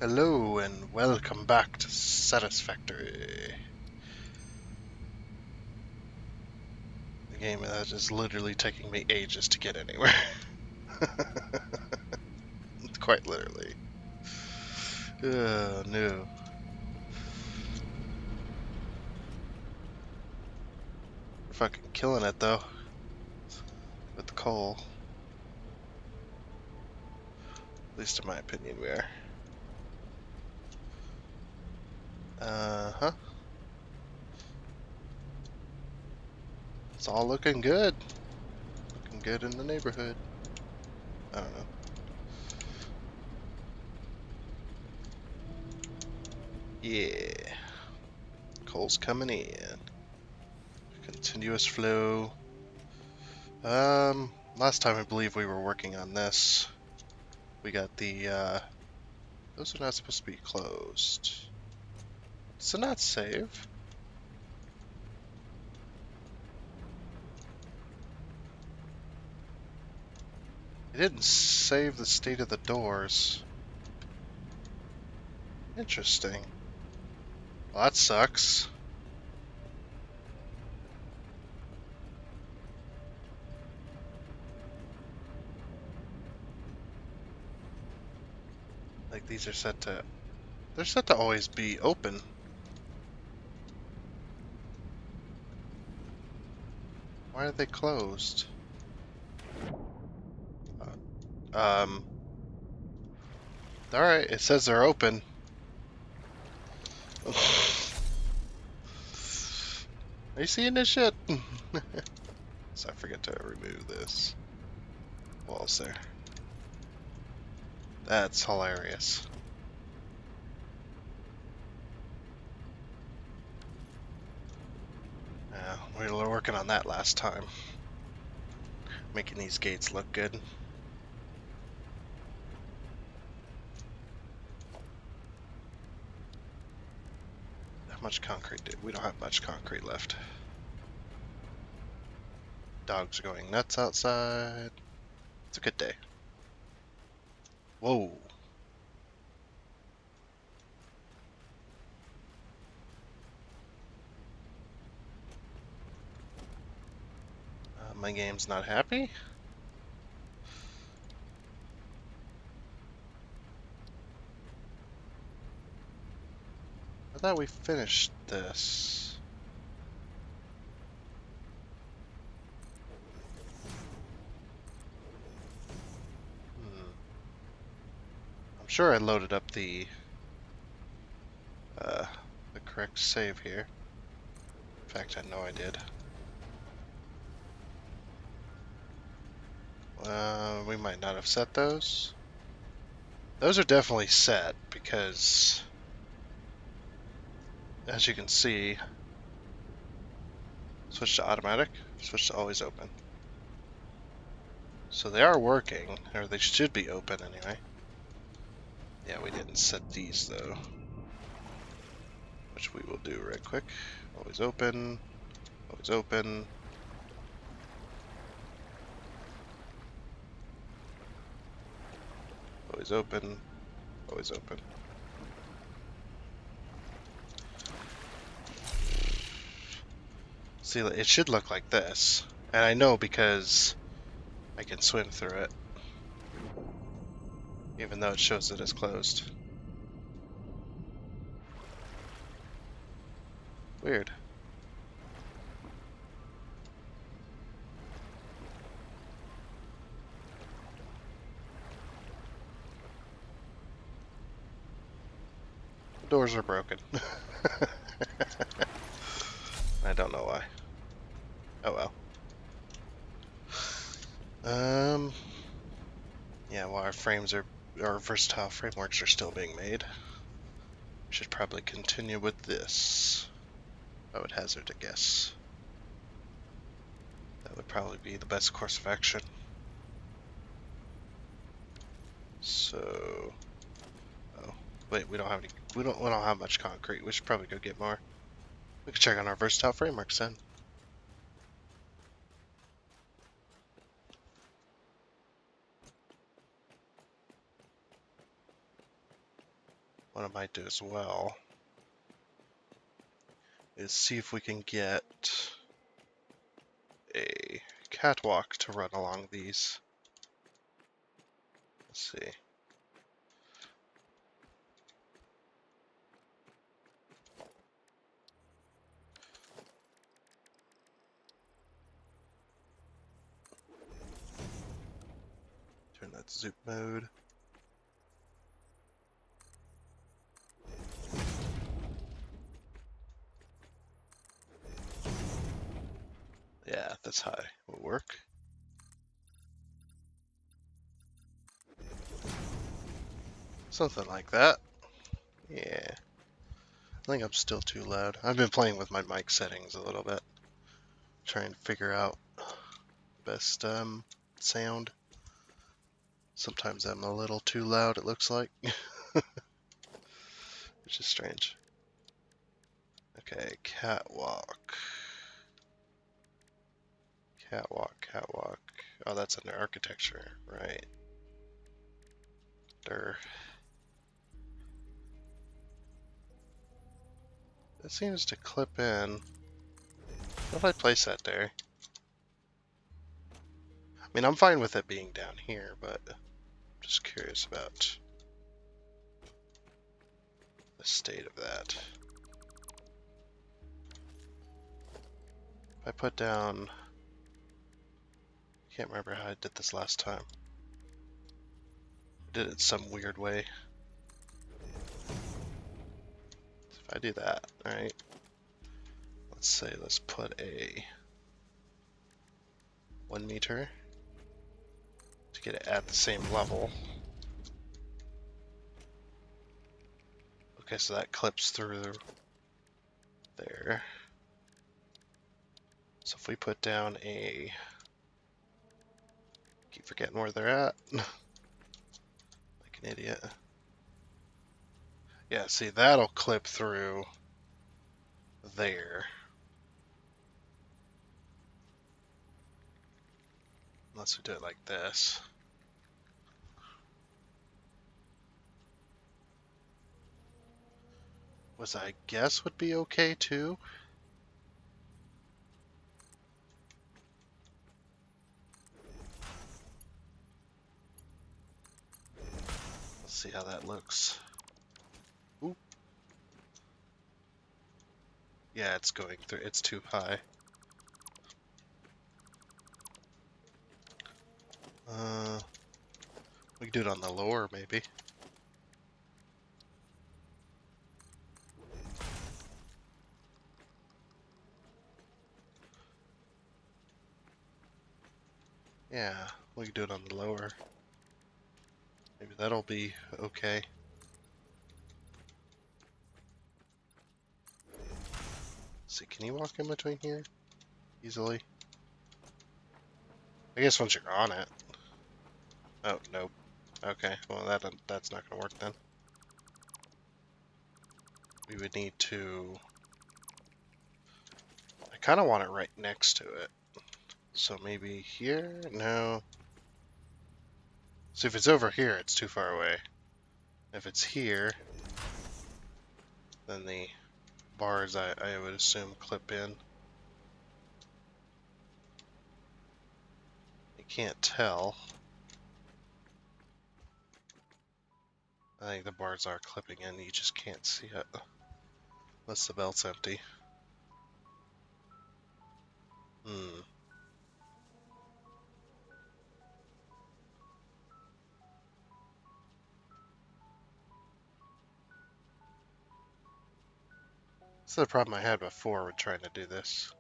Hello and welcome back to Satisfactory. The game that is literally taking me ages to get anywhere. Quite literally. Oh no. We're fucking killing it though. With the coal. At least in my opinion we are. Uh-huh. It's all looking good. Looking good in the neighborhood. I don't know. Yeah. Coal's coming in. Continuous flow. Last time I believe we were working on this. We got the, those are not supposed to be closed. Does it not save? It didn't save the state of the doors. Interesting. Well, that sucks. Like these are set to... They're set to always be open. Why are they closed? Um... Alright, it says they're open. Are you seeing this shit? So I forget to remove this. Walls there. That's hilarious. Yeah, we were working on that last time. Making these gates look good. How much concrete did we don't have much concrete left. Dogs are going nuts outside. It's a good day. Whoa. My game's not happy? I thought we finished this. I'm sure I loaded up the correct save here. In fact, I know I did. We might not have set those. Those are definitely set because, as you can see, switch to automatic, switch to always open. So they are working, or they should be open anyway. Yeah, we didn't set these though, which we will do right quick. Always open, always open. Always open, always open. See, it should look like this. And I know because I can swim through it. Even though it shows that it's closed. Weird. The doors are broken. I don't know why. Oh well. Yeah, while our versatile frameworks are still being made, we should probably continue with this. I would hazard a guess. That would probably be the best course of action. So, oh, wait, we don't have much concrete. We should probably go get more. We could check on our versatile frameworks then. what I might do as well is see if we can get a catwalk to run along these. Let's see. Turn that zoom mode. Yeah, this high will work. Something like that. Yeah. I think I'm still too loud. I've been playing with my mic settings a little bit. Trying to figure out best sound. Sometimes I'm a little too loud, it looks like. Which is strange. Okay, catwalk. Catwalk, catwalk. Oh, that's under architecture, right. There. It seems to clip in. What if I place that there? I mean, I'm fine with it being down here, but I'm just curious about the state of that. If I put down... Can't remember how I did this last time. I did it some weird way. If I do that, alright. Let's say, let's put a 1 meter to get it at the same level. Okay, so that clips through there. So if we put down a... Keep forgetting where they're at. Like an idiot. Yeah, see, that'll clip through there. Unless we do it like this. Which I guess would be okay too. Let's see how that looks. Oop. Yeah, it's going through. It's too high. We can do it on the lower, maybe. Yeah, we can do it on the lower. Maybe that'll be okay. Let's see, can you walk in between here easily? I guess once you're on it. Oh, nope. Okay, well that's not gonna work then. We would need to... I kind of want it right next to it. So maybe here? No. So if it's over here, it's too far away. If it's here, then the bars I would assume clip in. You can't tell. I think the bars are clipping in, you just can't see it. Unless the belt's empty. That's the problem I had before with trying to do this.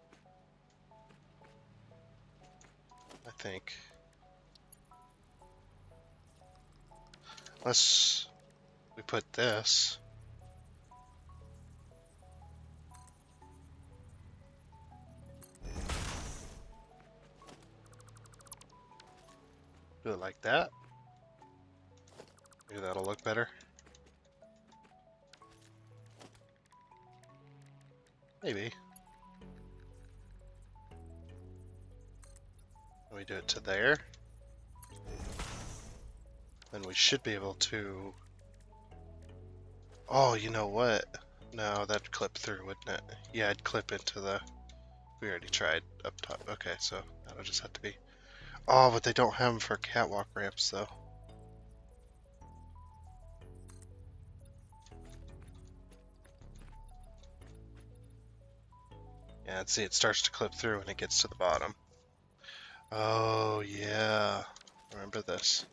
I think. Unless we put this. Do it like that. Maybe that'll look better. Maybe. And we do it to there. Then we should be able to Oh, you know what? No, that'd clip through, wouldn't it? Yeah, I'd clip into the... We already tried up top. Okay, so that'll just have to be... Oh, but they don't have them for catwalk ramps, though. Yeah, and see, it starts to clip through when it gets to the bottom. Oh, yeah. Remember this.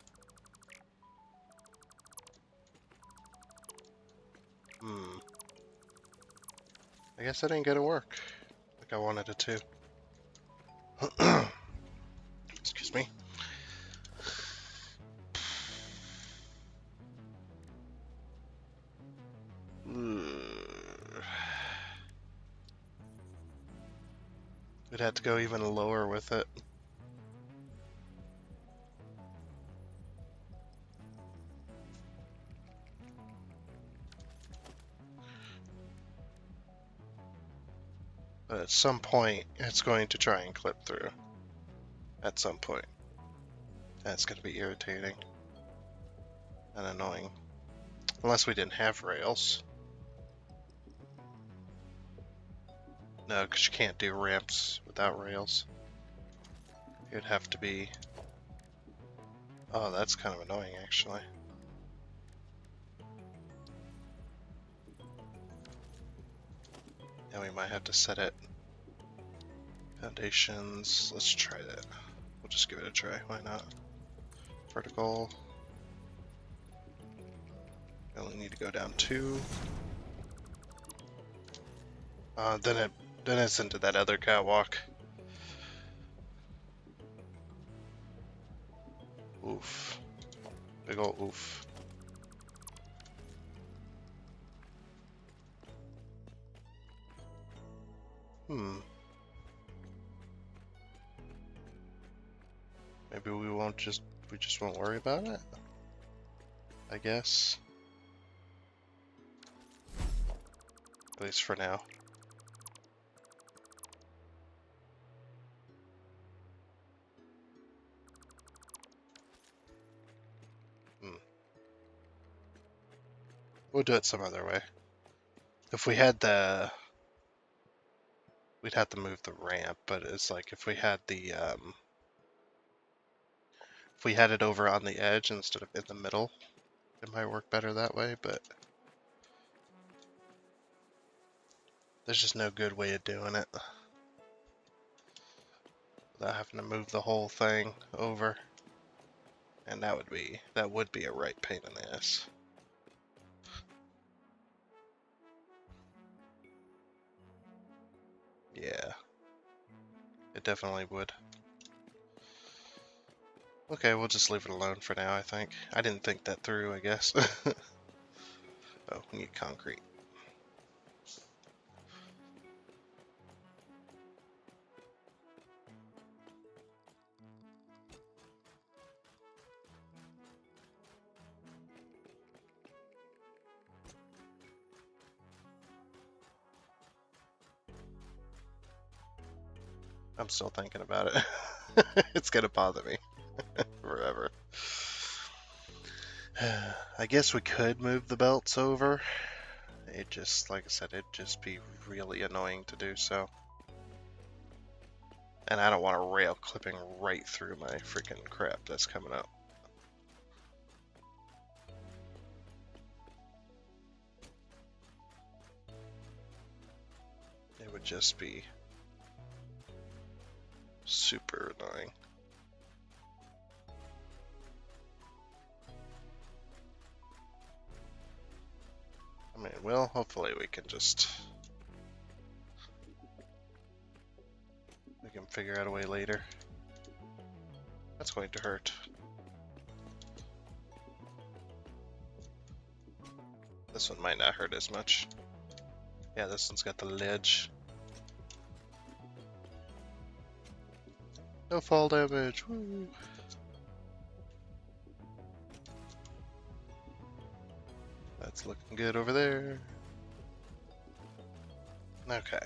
I guess that ain't gonna work like I wanted it to. Excuse me. We'd have to go even lower with it. But at some point, it's going to try and clip through. At some point. That's going to be irritating and annoying. Unless we didn't have rails. No, because you can't do ramps without rails. It'd have to be... Oh, that's kind of annoying, actually. And we might have to set it. Foundations. Let's try that. We'll just give it a try. Why not? Vertical. We only need to go down 2. Then it's into that other catwalk. Oof. Big ol' oof. Maybe we just won't worry about it? I guess. At least for now. We'll do it some other way. If we had the... We'd have to move the ramp, but it's like if we had the... If we had it over on the edge instead of in the middle, it might work better that way, but... There's just no good way of doing it. Without having to move the whole thing over. And that would be a right pain in the ass. Yeah. It definitely would. Okay, we'll just leave it alone for now, I think. I didn't think that through, I guess. Oh, we need concrete. I'm still thinking about it. It's gonna bother me forever. I guess we could move the belts over. It just, like I said, it'd just be really annoying to do so. And I don't want a rail clipping right through my freaking crap that's coming up. It would just be super annoying. I mean, well, hopefully we can figure out a way later. That's going to hurt. This one might not hurt as much. Yeah, this one's got the ledge. No fall damage. Woo. That's looking good over there. Okay.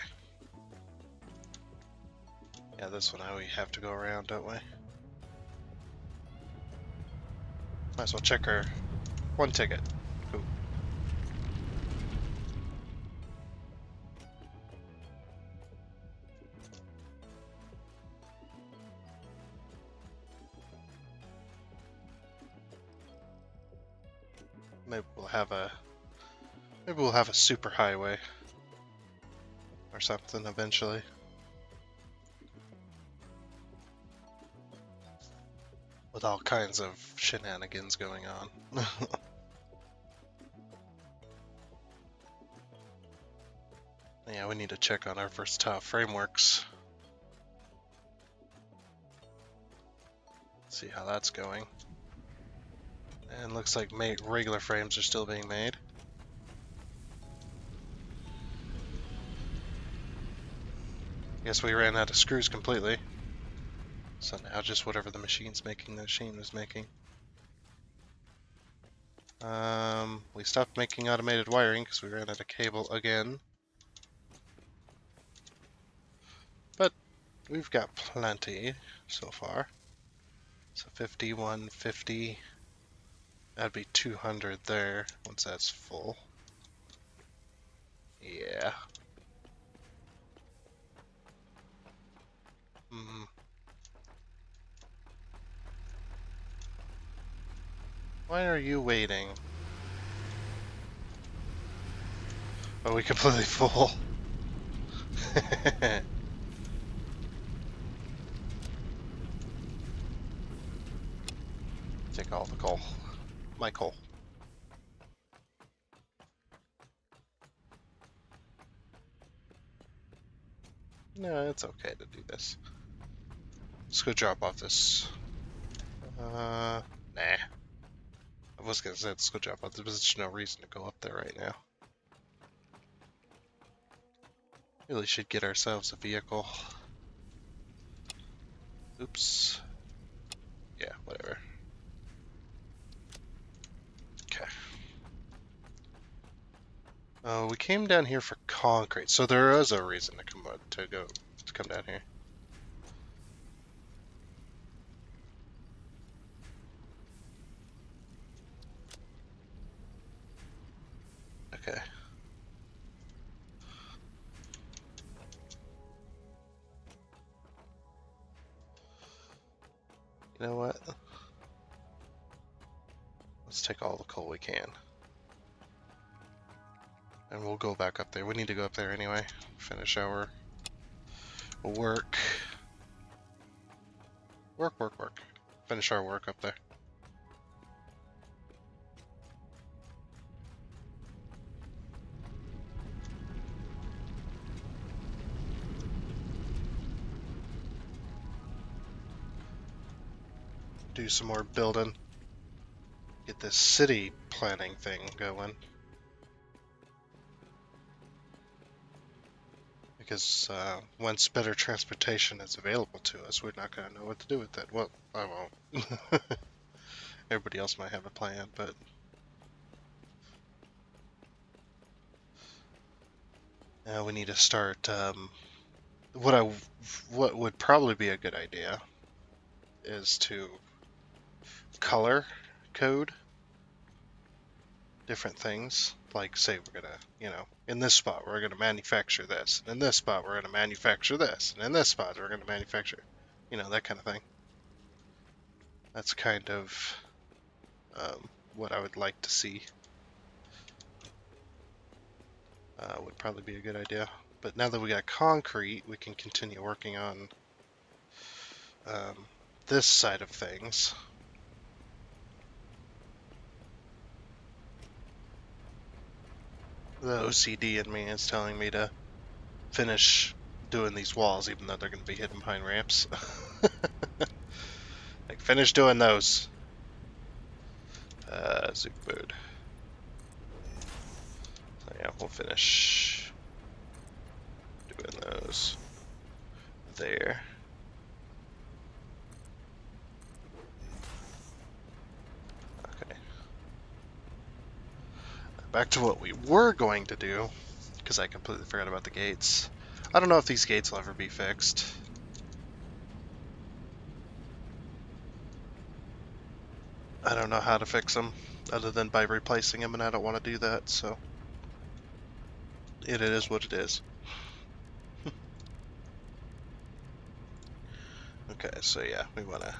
Yeah, this one we have to go around, don't we? Might as well check our one ticket. Cool. maybe we'll have a super highway or something eventually. With all kinds of shenanigans going on. Yeah, we need to check on our versatile frameworks. See how that's going. And looks like regular frames are still being made. Guess we ran out of screws completely. So now just whatever the machine's making, the machine was making. We stopped making automated wiring because we ran out of cable again. But we've got plenty so far. So 51, 50. That'd be 200 there once that's full. Yeah. Hmm. Why are you waiting? Are we completely full? Take all the coal. My coal. No, it's okay to do this. Let's go drop off this. Nah. I was gonna say let's go drop off. There's just no reason to go up there right now. Really should get ourselves a vehicle. Oops. Yeah, whatever. Okay. Oh, we came down here for concrete, so there is a reason to come down here. Okay. You know what? Let's take all the coal we can. And we'll go back up there. We need to go up there anyway. Finish our work. Work. Finish our work up there. Do some more building. Get this city planning thing going. Because once better transportation is available to us, we're not going to know what to do with it. Well, I won't. Everybody else might have a plan, but we need to start. What would probably be a good idea is to color code different things. Like, say we're gonna, in this spot we're gonna manufacture this, and in this spot we're gonna manufacture this, and in this spot we're gonna manufacture, that kind of thing. That's kind of what I would like to see. Would probably be a good idea. But now that we got concrete, we can continue working on this side of things. The OCD in me is telling me to finish doing these walls, even though they're going to be hidden behind ramps. Like, finish doing those. Zook bird. So yeah, we'll finish doing those there. Okay. Back to what we were going to do, because I completely forgot about the gates. I don't know if these gates will ever be fixed. I don't know how to fix them, other than by replacing them, and I don't want to do that, so it is what it is. Okay, so yeah, we want to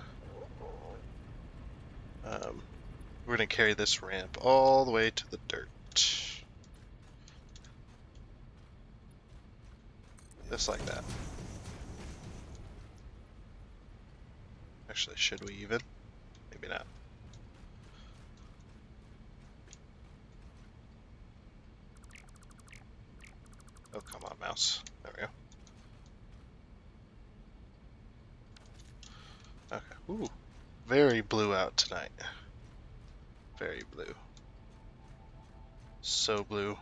We're gonna carry this ramp all the way to the dirt. Just like that. Actually, should we even? Maybe not. Oh, come on, mouse. There we go. Okay. Ooh. Very blue out tonight. Very blue. So blue.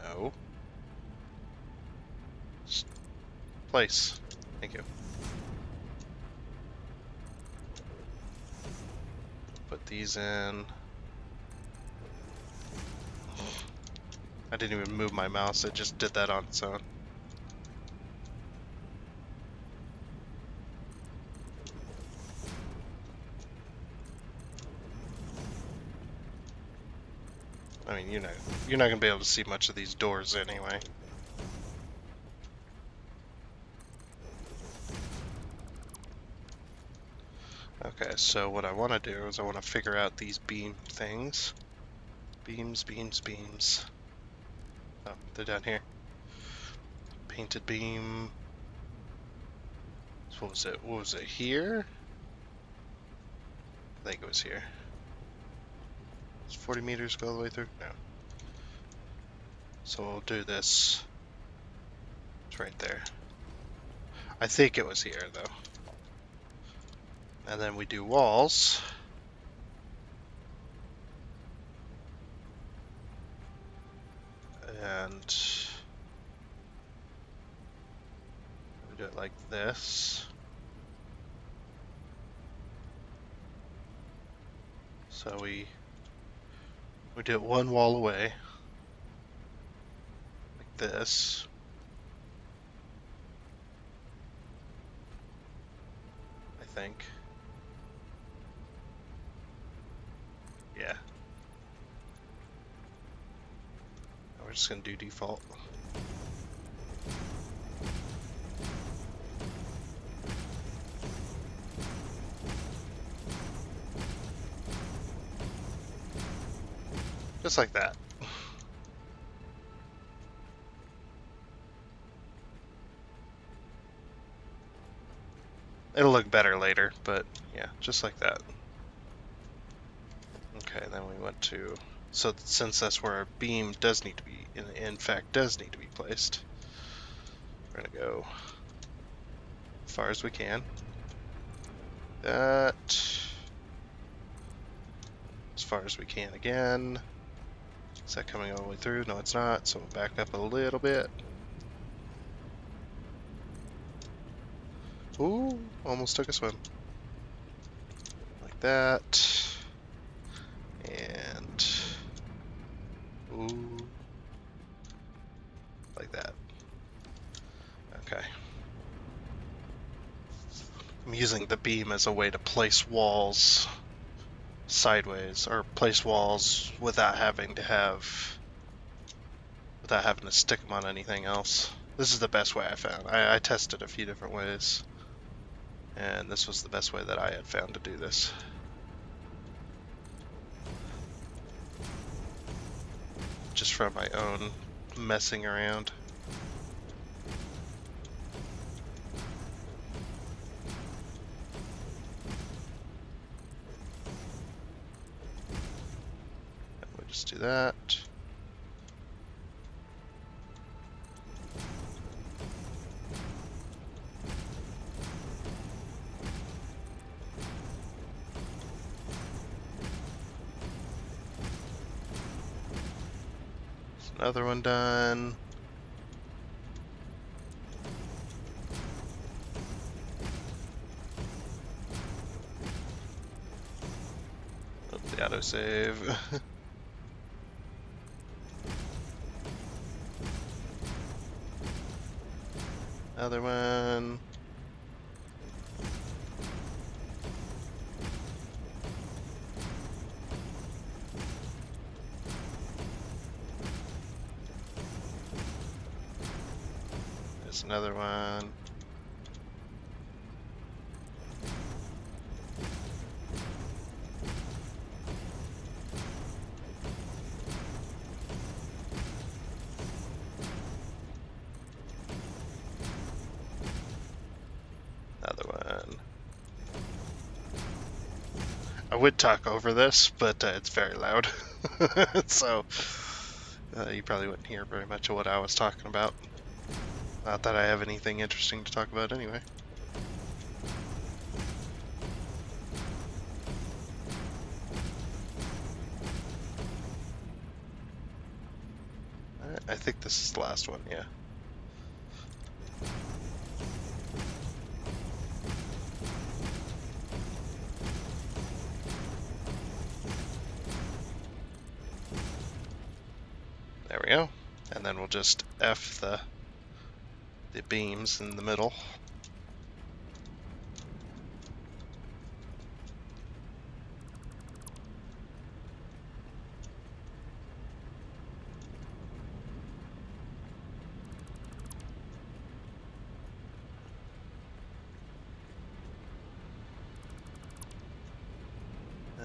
No. Place. Thank you. Put these in. I didn't even move my mouse, it just did that on its own. I mean, you're not gonna be able to see much of these doors anyway. Okay, so what I want to do is I want to figure out these beam things. Beams, beams, beams. Oh, they're down here. Painted beam. So what was it? What was it? Here? I think it was here. Does 40 meters go all the way through? No. So we'll do this. It's right there. I think it was here, though. And then we do walls. And we do it like this. So we do it one wall away. Like this. I think. Yeah. We're just gonna do default. Just like that. It'll look better later, but yeah, just like that. Okay, then we went to, so since that's where our beam does need to be, in fact does need to be placed, we're gonna go as far as we can. That, as far as we can again. Is that coming all the way through? No, it's not, so we'll back up a little bit. Ooh, almost took a swim. Like that. And ooh, like that. Okay. I'm using the beam as a way to place walls sideways, or place walls without having to stick them on anything else. This is the best way I found. I tested a few different ways, and this was the best way that I had found to do this. Just from my own messing around. And we'll just do that. Another one done. Oh, the autosave. Another one. There's another one. Another one. I would talk over this, but it's very loud. So you probably wouldn't hear very much of what I was talking about. Not that I have anything interesting to talk about anyway. I think this is the last one, yeah. There we go. And then we'll just F the beams in the middle.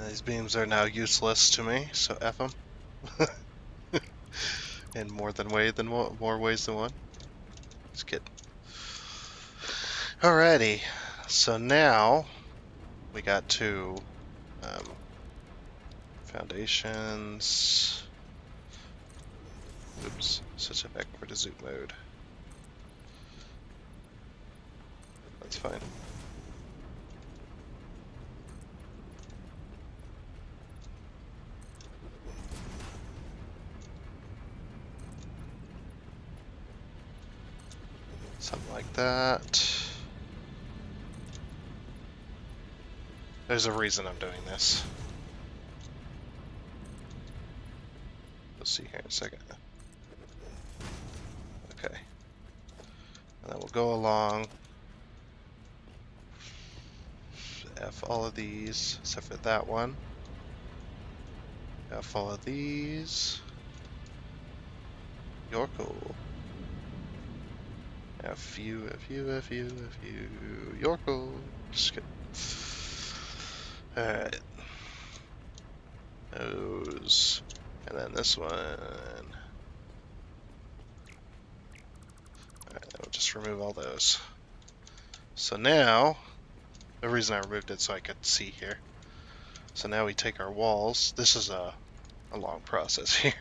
These beams are now useless to me, so F them. In more ways than one. Just kidding. Alrighty, so now we got to foundations. Oops, switch it back over to zoom mode. That's fine. Something like that. There's a reason I'm doing this. We'll see here in a second. Okay. And then we'll go along. F all of these, except for that one. F all of these. You're cool. F you, F you, F you, F you. You're cool. Just kidding. Alright. Those. And then this one. Alright, we'll just remove all those. So now, the reason I removed it so I could see here. So now we take our walls. This is a long process here.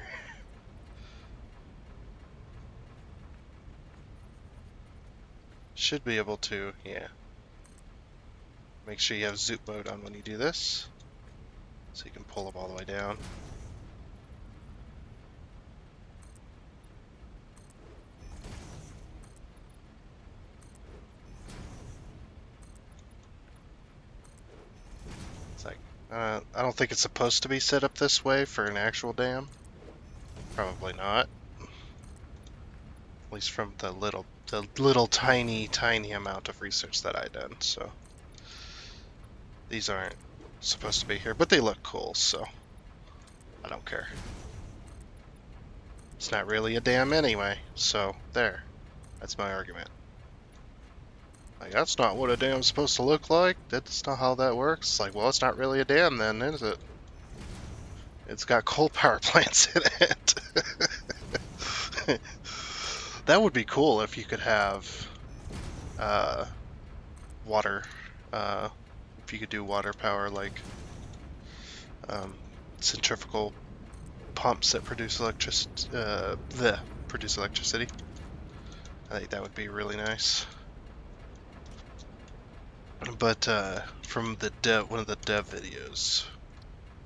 Should be able to, yeah. Make sure you have zoom mode on when you do this, so you can pull them all the way down. It's like, I don't think it's supposed to be set up this way for an actual dam. Probably not. At least from the little tiny amount of research that I done. So these aren't supposed to be here, but they look cool, so I don't care. It's not really a dam anyway, so there. That's my argument. Like, that's not what a dam's supposed to look like. That's not how that works. It's like, well, it's not really a dam then, is it? It's got coal power plants in it. That would be cool if you could have water. If you could do water power, like centrifugal pumps that produce electricity. I think that would be really nice. But from the one of the dev videos,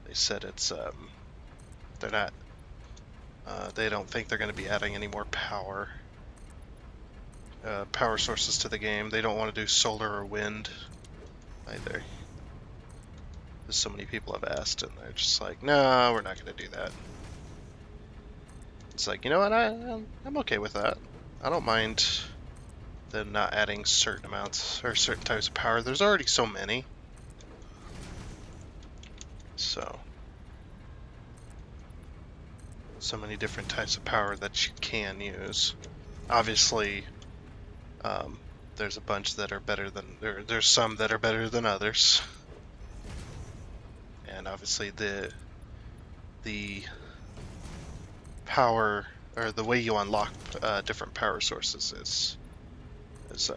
they said it's they're not. They don't think they're going to be adding any more power sources to the game. They don't want to do solar or wind either. Because so many people have asked, and they're just like, no, we're not going to do that. It's like, you know what? I'm okay with that. I don't mind them not adding certain amounts or certain types of power. There's already so many. So many different types of power that you can use. Obviously, There's a bunch that are better than there's some that are better than others, and obviously the power or the way you unlock different power sources is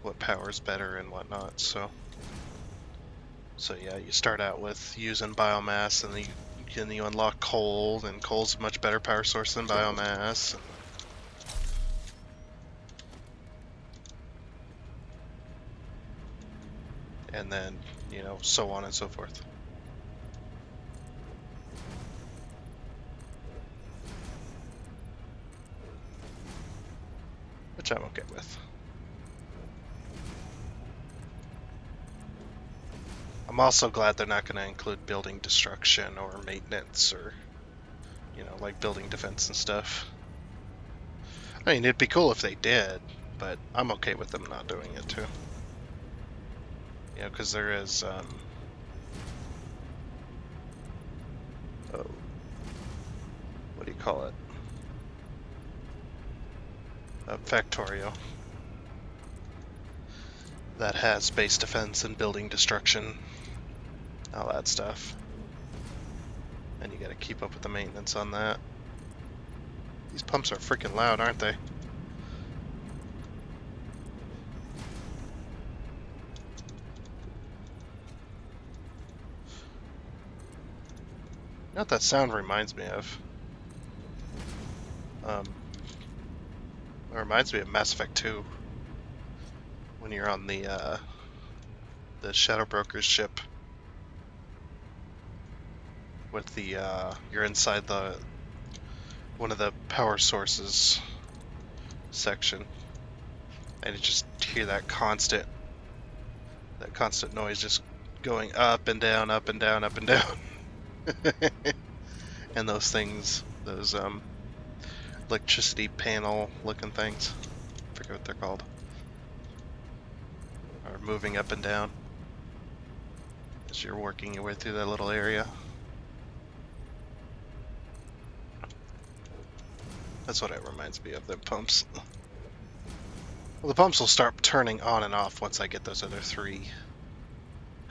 what power's better and whatnot. So yeah, you start out with using biomass, and then you unlock coal, and coal's a much better power source than biomass. And then, so on and so forth. Which I'm okay with. I'm also glad they're not going to include building destruction or maintenance or, like building defense and stuff. I mean, it'd be cool if they did, but I'm okay with them not doing it too. Because there is, what do you call it? Factorio. That has base defense and building destruction, all that stuff. And you gotta keep up with the maintenance on that. These pumps are freaking loud, aren't they? You know what that sound reminds me of? It reminds me of Mass Effect 2. When you're on the Shadow Broker's ship. With you're inside one of the power sources section. And you just hear that constant noise just going up and down, up and down, up and down. And those things, those electricity panel looking things, I forget what they're called, are moving up and down as you're working your way through that little area. That's what it reminds me of, the pumps. Well, the pumps will start turning on and off once I get those other 3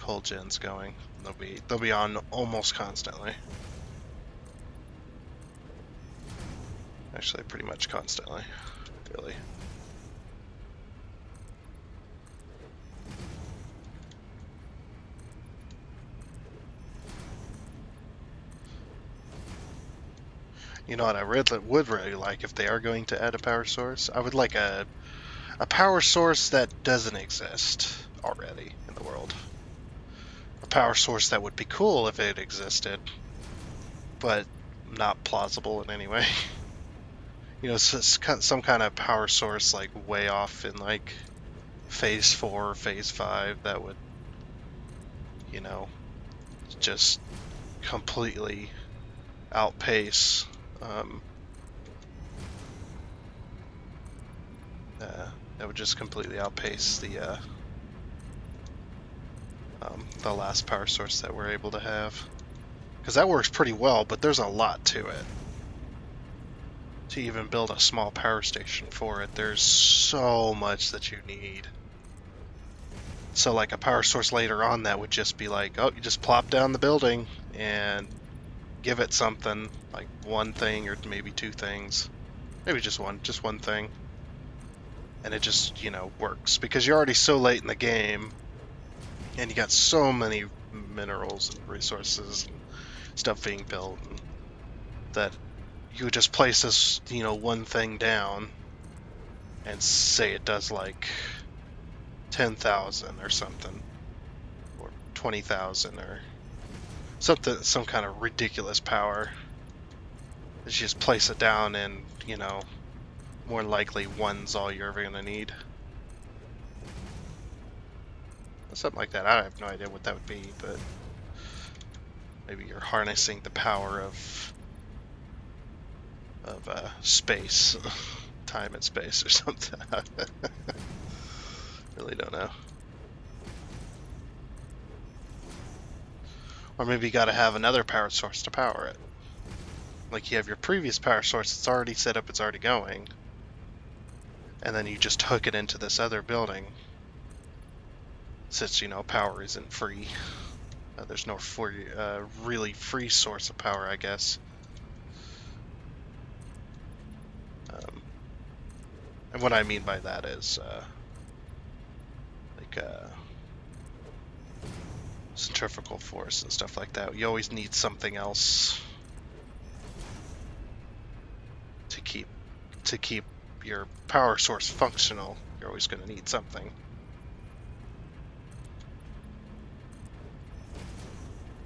coal gens going. They'll be on almost constantly. Actually, pretty much constantly, really. You know what I would really like if they are going to add a power source? I would like a power source that doesn't exist already in the world. A power source that would be cool if it existed, but not plausible in any way. Some kind of power source like way off in like phase 4 or phase 5 that would, just completely outpace the last power source that we're able to have, because that works pretty well, but there's a lot to it. To even build a small power station for it, there's so much that you need. So like a power source later on that would just be like, oh, you just plop down the building and give it something, like one thing or maybe 2 things, maybe just one thing, and it just works, because you're already so late in the game and you got so many minerals and resources and stuff being built, and that you would just place this one thing down and say it does like 10,000 or something, or 20,000 or something, some kind of ridiculous power. You just place it down, and more likely one's all you're ever gonna need. Something like that. I have no idea what that would be, but maybe you're harnessing the power of space, time and space, or something. Really don't know. Or maybe you got to have another power source to power it. Like you have your previous power source, it's already set up, it's already going, and then you just hook it into this other building, since, you know, power isn't free. There's no really free source of power, I guess. And what I mean by that is, like, centrifugal force and stuff like that. You always need something else to keep your power source functional. You're always going to need something.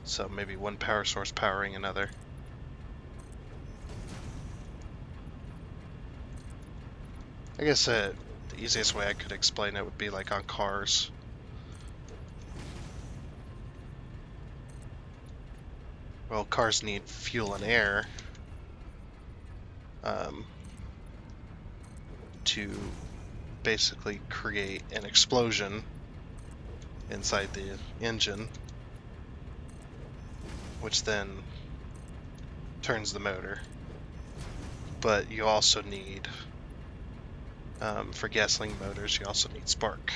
So maybe one power source powering another. I guess the easiest way I could explain it would be like on cars. Well, cars need fuel and air to basically create an explosion inside the engine, which then turns the motor. But you also need, for gasoline motors, you also need spark.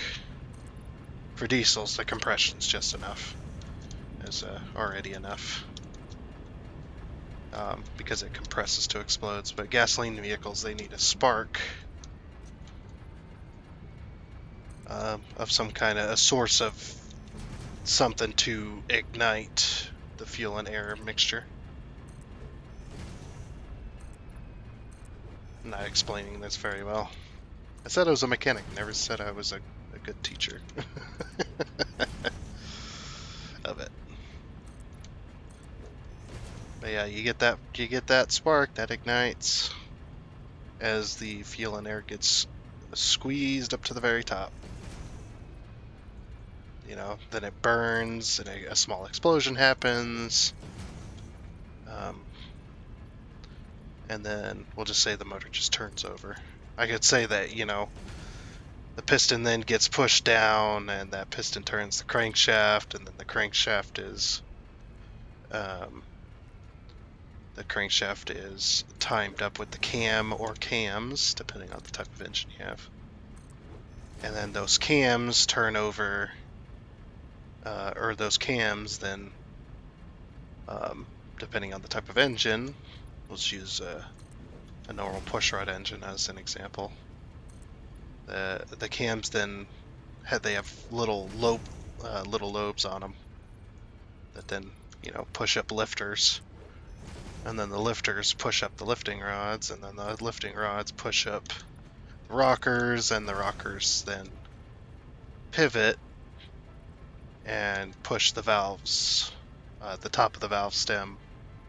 For diesels, the compression's just enough. Is already enough. Because it compresses to explodes. But gasoline vehicles, they need a spark of some kind of a source of something to ignite the fuel and air mixture. I'm not explaining this very well. I said I was a mechanic, never said I was a good teacher of it. But yeah, you get that spark that ignites as the fuel and air gets squeezed up to the very top. You know, then it burns and a small explosion happens. And then we'll just say the motor just turns over. I could say that, you know, the piston then gets pushed down and that piston turns the crankshaft, and then the crankshaft is timed up with the cam or cams, depending on the type of engine you have. And then those cams turn over, or those cams then, depending on the type of engine, let's use a normal pushrod engine as an example. The cams then they have little lobes on them that then, you know, push up lifters, and then the lifters push up the lifting rods, and then the lifting rods push up the rockers, and the rockers then pivot and push the valves, the top of the valve stem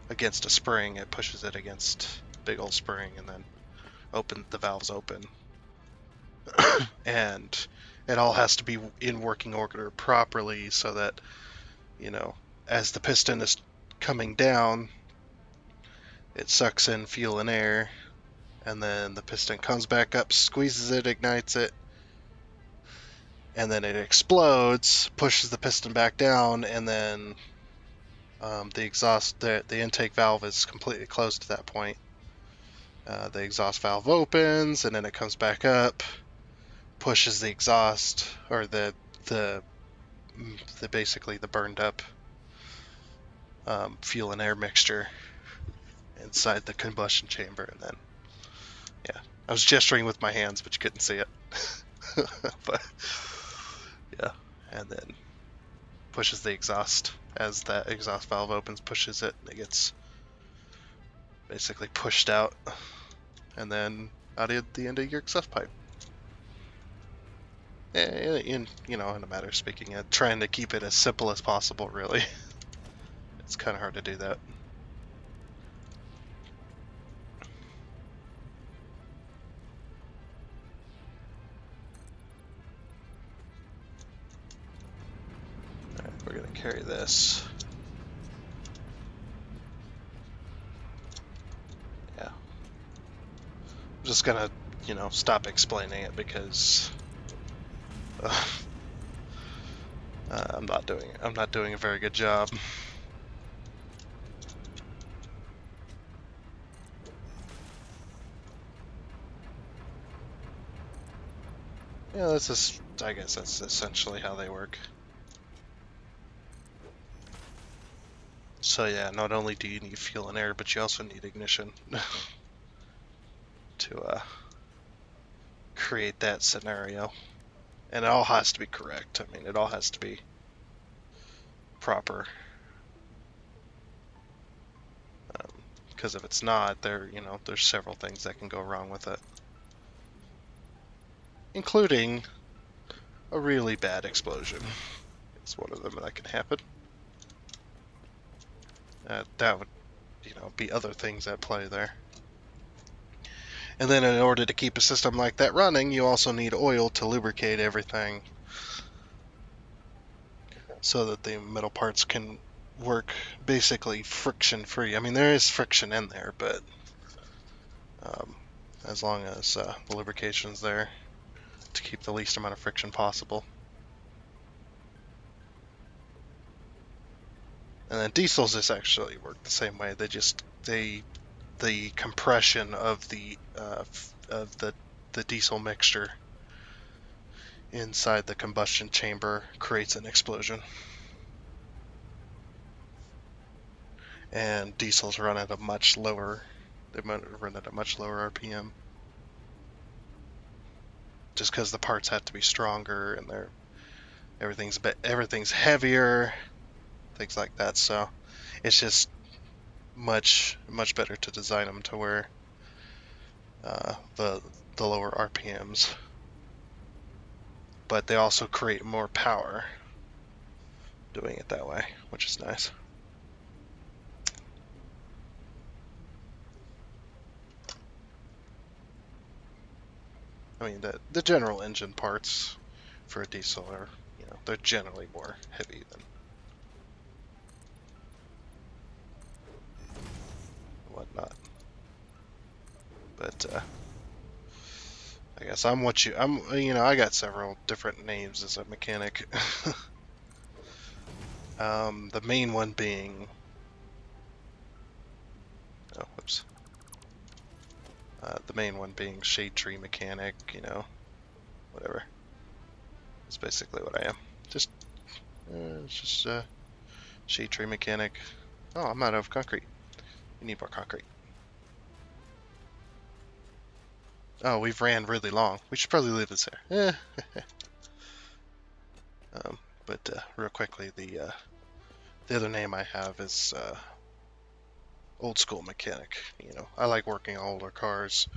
against a spring. It pushes it against a big old spring, and then the valves open. And it all has to be in working order properly so that, you know, as the piston is coming down, it sucks in fuel and air, and then the piston comes back up, squeezes it, ignites it, and then it explodes, pushes the piston back down, and then the intake valve is completely closed at that point. The exhaust valve opens, and then it comes back up, pushes the exhaust, or the basically the burned up fuel and air mixture inside the combustion chamber, and then, yeah, I was gesturing with my hands, but you couldn't see it. But yeah, and then pushes the exhaust. As that exhaust valve opens, pushes it, and it gets basically pushed out, and then out at the end of your exhaust pipe. In a matter of speaking, trying to keep it as simple as possible, really. It's kind of hard to do that. Alright, we're going to carry this. Yeah. I'm just going to, stop explaining it because I'm not doing a very good job. Yeah, that's just, I guess that's essentially how they work. So yeah, not only do you need fuel and air, but you also need ignition to create that scenario. And it all has to be correct. I mean, it all has to be proper. Because if it's not, there's several things that can go wrong with it, including a really bad explosion. It's one of them that can happen. That would, be other things at play there. And then in order to keep a system like that running, you also need oil to lubricate everything so that the metal parts can work basically friction free. I mean, there is friction in there, but as long as the lubrication's there to keep the least amount of friction possible. And then diesels just actually work the same way. The compression of the diesel mixture inside the combustion chamber creates an explosion. And diesels run at a much lower RPM, just because the parts have to be stronger and everything's heavier, things like that. So it's just much better to design them to where the lower RPMs, but they also create more power doing it that way, which is nice. I mean, the general engine parts for a diesel are, they're generally more heavy than whatnot. But I guess I got several different names as a mechanic. The main one being, the main one being Shade Tree Mechanic, whatever. That's basically what I am. It's just Shade Tree Mechanic. Oh, I'm out of concrete. We need more concrete. Oh, we've ran really long. We should probably leave this there. But real quickly, the other name I have is Old School Mechanic. I like working on older cars.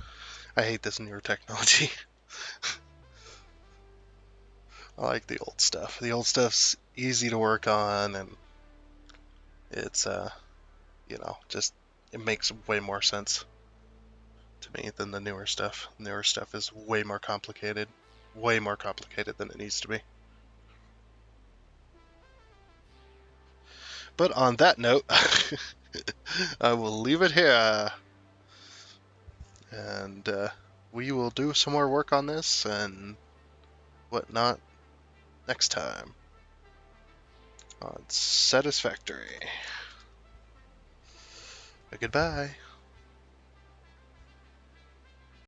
I hate this newer technology. I like the old stuff. The old stuff's easy to work on, and it's just it makes way more sense to me than the newer stuff. Newer stuff is way more complicated than it needs to be. But on that note, I will leave it here, and we will do some more work on this and whatnot next time on Satisfactory. Goodbye.